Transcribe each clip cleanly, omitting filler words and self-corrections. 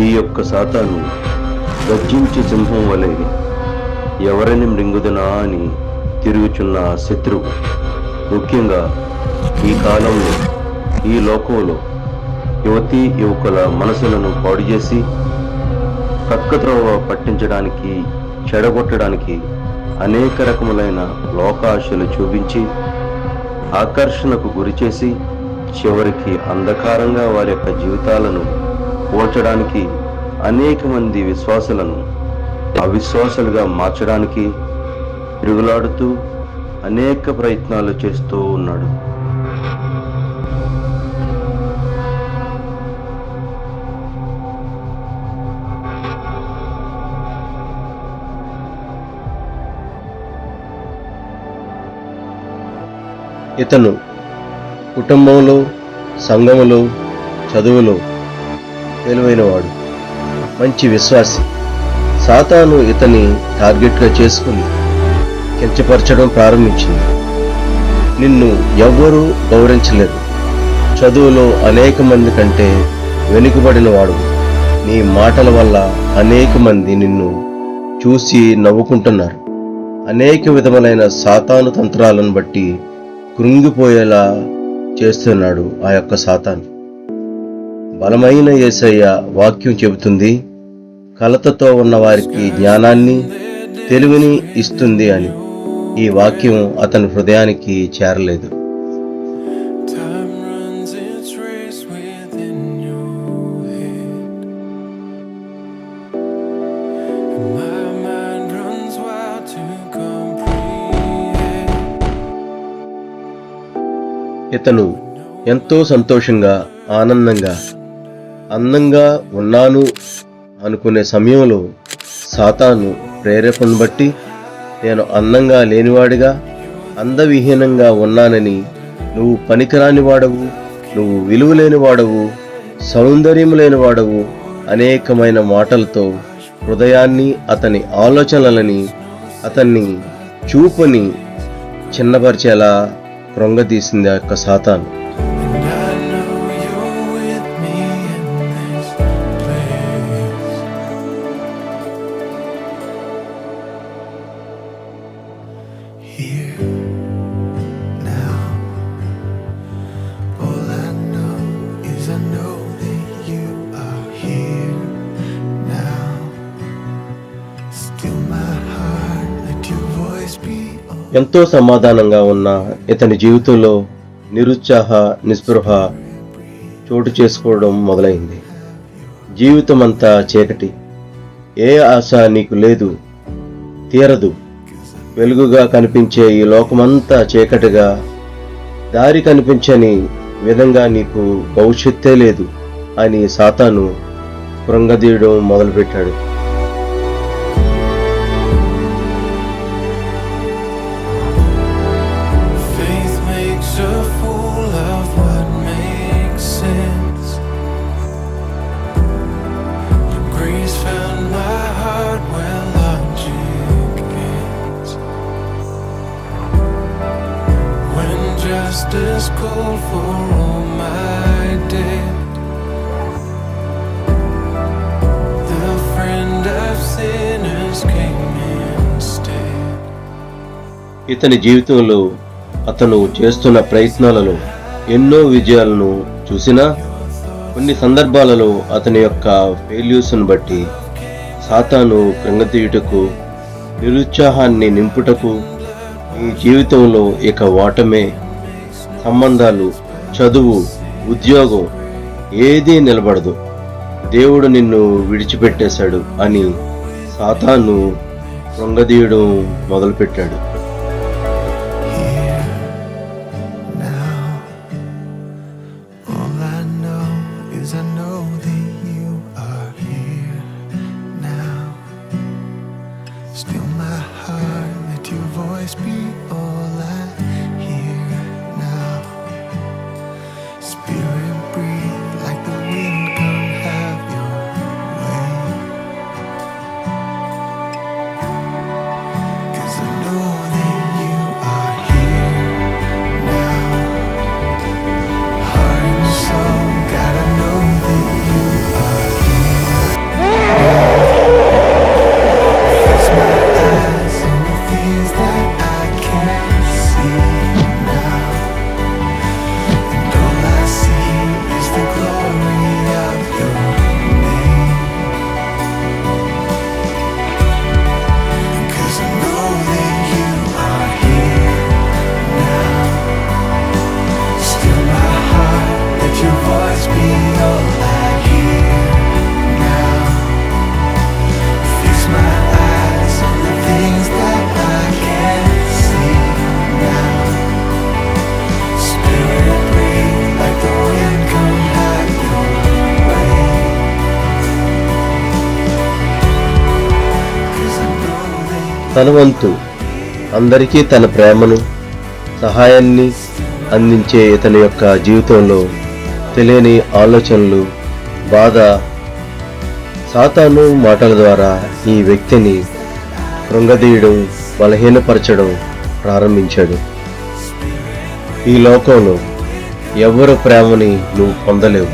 ఈ యొక్క సాతాను గర్జించి సింహం వలె ఎవరిని మృంగుదునా అని తిరుగుచున్న శత్రువు. ముఖ్యంగా ఈ కాలంలో, ఈ లోకంలో యువతీ యువకుల మనసులను పాడు చేసి పక్కత్రోవ పట్టించడానికి, చెడగొట్టడానికి అనేక రకములైన లోకాశలు చూపించి ఆకర్షణకు గురిచేసి చివరికి అంధకారంగా వారి యొక్క జీవితాలను పోల్చడానికి అనేక మంది విశ్వాసులను అవిశ్వాసులుగా మార్చడానికి తిరుగులాడుతూ అనేక ప్రయత్నాలు చేస్తూ ఉన్నాడు. ఇతను కుటుంబంలో, సంఘములో, చదువులో తెలివైనవాడు, మంచి విశ్వాసి. సాతాను ఇతని టార్గెట్గా చేసుకుని కించపరచడం ప్రారంభించింది. నిన్ను ఎవ్వరూ గౌరవించలేరు, చదువులో అనేక మంది కంటే వెనుకబడిన వాడు, నీ మాటల వల్ల అనేక మంది నిన్ను చూసి నవ్వుకుంటున్నారు. అనేక విధములైన సాతాను తంత్రాలను బట్టి కృంగిపోయేలా చేస్తున్నాడు ఆ యొక్క సాతాను. బలమైన యేసయ్య వాక్యం చెబుతుంది, కలతతో ఉన్న వారికి జ్ఞానాన్ని, తెలివిని ఇస్తుంది అని. ఈ వాక్యం అతని హృదయానికి చేరలేదు. ఇతను ఎంతో సంతోషంగా, ఆనందంగా, అందంగా ఉన్నాను అనుకునే సమయంలో సాతాను ప్రేరేపణను బట్టి నేను అందంగా లేనివాడిగా, అందవిహీనంగా ఉన్నానని, నువ్వు పనికిరాని వాడవు, నువ్వు విలువలేని వాడవు, సౌందర్యం లేని వాడవు అనేకమైన మాటలతో హృదయాన్ని, అతని ఆలోచనలని, అతన్ని చూపుని చిన్నపరిచేలా కృంగదీసింది ఆ యొక్క సాతాను. ఎంతో సమాధానంగా ఉన్న ఇతని జీవితంలో నిరుత్సాహ, నిస్పృహ చోటు చేసుకోవడం మొదలైంది. జీవితం అంతా చీకటి, ఏ ఆశ నీకు లేదు, తీరదు. వెలుగుగా కనిపించే ఈ లోకమంతా చీకటిగా, దారి కనిపించని విధంగా నీకు భవిష్యత్తే లేదు అని సాతాను కృంగదీయడం మొదలుపెట్టాడు. Justice called for all my debt. The friend of sinners came instead. ఇతని జీవితంలో అతను చేస్తున్న ప్రయత్నాలలో ఎన్నో విజయాలను చూసినా కొన్ని సందర్భాలలో అతని యొక్క ఫెయిల్యూర్స్ను బట్టి సాతాను కృంగతీయుటకు, నిరుత్సాహాన్ని నింపుటకు, ఈ జీవితంలో ఇక ఓటమే, సంబంధాలు, చదువు, ఉద్యోగం ఏదీ నిలబడదు, దేవుడు నిన్ను విడిచిపెట్టేశాడు అని సాతాను కృంగదీయడం మొదలుపెట్టాడు. తన వంతు అందరికీ తన ప్రేమను, సహాయాన్ని అందించే ఇతని యొక్క జీవితంలో తెలియని ఆలోచనలు, బాధ, సాతాను మాటల ద్వారా ఈ వ్యక్తిని కృంగదీయడం, బలహీనపరచడం ప్రారంభించాడు. ఈ లోకంలో ఎవరి ప్రేమని నువ్వు పొందలేవు.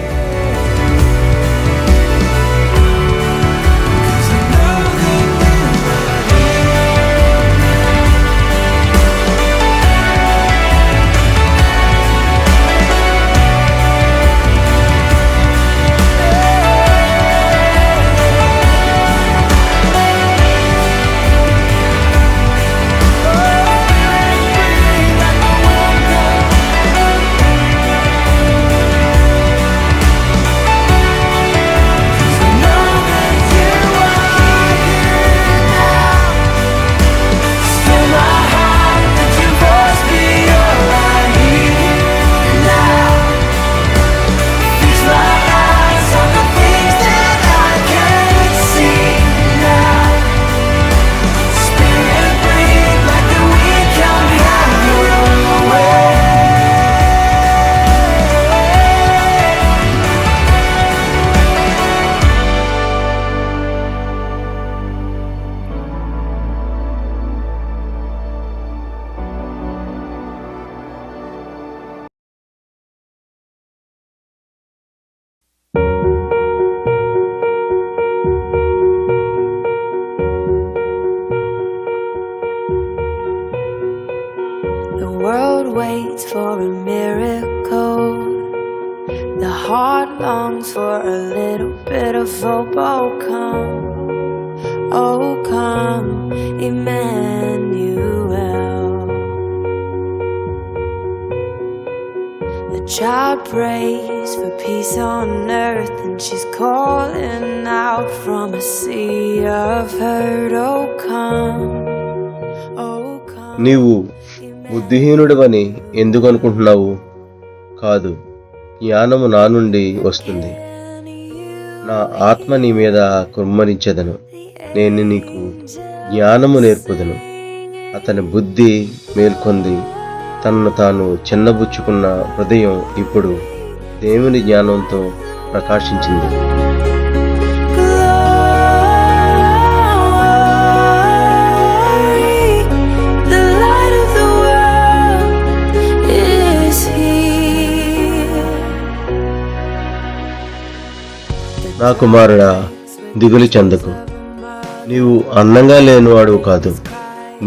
The world waits for a miracle. The heart longs for a little bit of hope. Oh come, Emmanuel. The child prays for peace on earth, and she's calling out from a sea of hurt. Oh come, నీవు బుద్ధిహీనుడివని ఎందుకు అనుకుంటున్నావు? కాదు, జ్ఞానము నా నుండి వస్తుంది. నా ఆత్మ నీ మీద కుమ్మరించెదను. నేను నీకు జ్ఞానము నేర్పుదను. అతని బుద్ధి మేల్కొంది. తనను తాను చిన్నబుచ్చుకున్న హృదయం ఇప్పుడు దేవుని జ్ఞానంతో ప్రకాశించింది. నా కుమారుడా, దిగులు చెందకు. నీవు అందంగా లేనివాడు కాదు.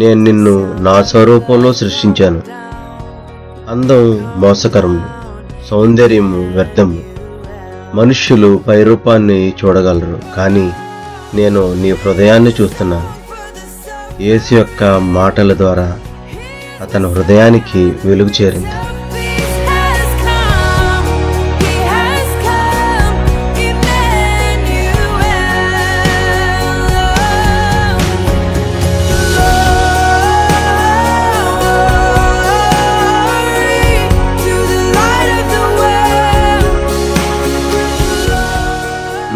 నేను నిన్ను నా స్వరూపంలో సృష్టించాను. అందం మోసకరము, సౌందర్యము వ్యర్థము. మనుష్యులు పైరూపాన్ని చూడగలరు, కానీ నేను నీ హృదయాన్ని చూస్తున్నాను. యేసు యొక్క మాటల ద్వారా అతని హృదయానికి వెలుగు చేరింది.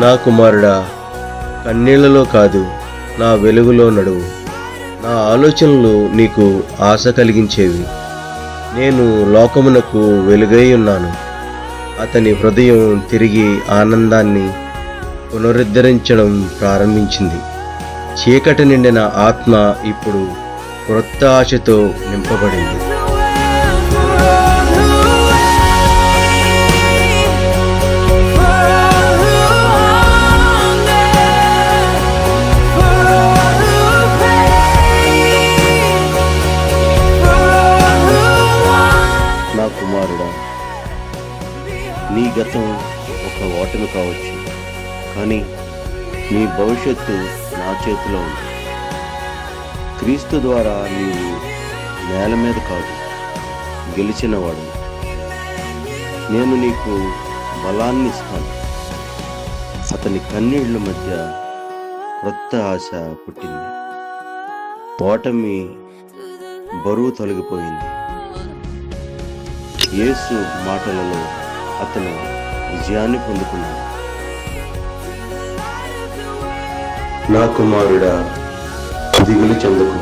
నా కుమారుడా, కన్నీళ్లలో కాదు, నా వెలుగులో నడువు. నా ఆలోచనలు నీకు ఆశ కలిగించేవి. నేను లోకమునకు వెలుగై ఉన్నాను. అతని హృదయం తిరిగి ఆనందాన్ని పునరుద్ధరించడం ప్రారంభించింది. చీకటి నిండిన ఆత్మ ఇప్పుడు క్రొత్త ఆశతో నింపబడింది. నా కుమారుడా, నీ గతం ఒక ఓటమి కావచ్చు, కానీ నీ భవిష్యత్తు నా చేతిలో ఉంది. క్రీస్తు ద్వారా నీవు నేల మీద కాదు, గెలిచినవాడు. నేను నీకు బలాన్ని ఇస్తాను. అతని కన్నీళ్ల మధ్య క్రొత్త ఆశ పుట్టింది. ఓటమి బరువు తొలగిపోయింది. యేసు మాటలలో అతను విజయాన్ని పొందుకున్నాడు. నా కుమారుడా, దిగులు చెందకు.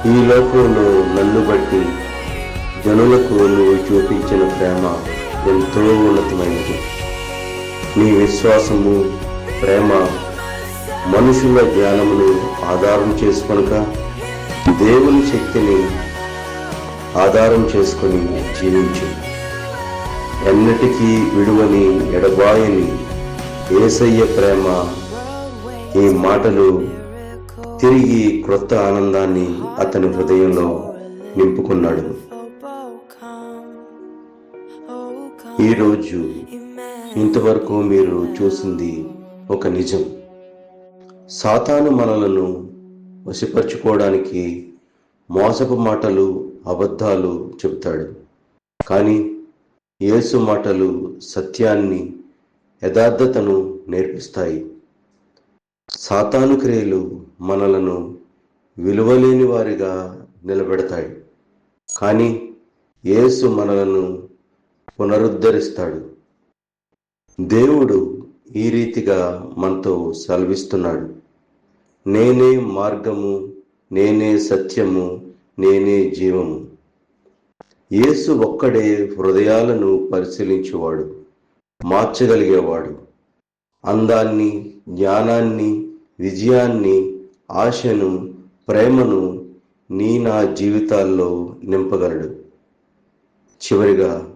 ఈ లోకంలో నన్ను బట్టి జనులకు నువ్వు చూపించిన ప్రేమ ఎంతో ఉన్నతమైనది. నీ విశ్వాసము, ప్రేమ మనుషుల జ్ఞానమును ఆధారం చేసుకొనక దేవుని శక్తిని ఆధారం చేసుకొని జీవించు. ఎన్నటికీ విడువని ఎడబాయని యేసయ్య ప్రేమ ఈ మాటలు తిరిగి క్రొత్త ఆనందాన్ని అతని హృదయంలో నింపుకున్నాడు. ఈరోజు ఇంతవరకు మీరు చూసింది ఒక నిజం. సాతాను మనలను వశపరుచుకోవడానికి మోసపు మాటలు, అబద్ధాలు చెబుతాడు. కానీ యేసు మాటలు సత్యాన్ని, యథార్థతను నేర్పిస్తాయి. సాతాను క్రియలు మనలను విలువలేని వారిగా నిలబెడతాయి. కానీ యేసు మనలను పునరుద్ధరిస్తాడు. దేవుడు ఈ రీతిగా మనతో సెలవిస్తున్నాడు. నేనే మార్గము, నేనే సత్యము, నేనే జీవము. యేసు ఒక్కడే హృదయాలను పరిశీలించేవాడు, మార్చగలిగేవాడు. అందాన్ని, జ్ఞానాన్ని, విజయాన్ని, ఆశను, ప్రేమను నా జీవితాల్లో నింపగలడు. చివరిగా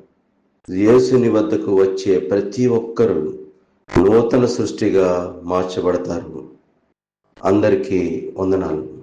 యేసుని వద్దకు వచ్చే ప్రతి ఒక్కరూ నూతన సృష్టిగా మార్చబడతారు. అందరికీ వందనాలు.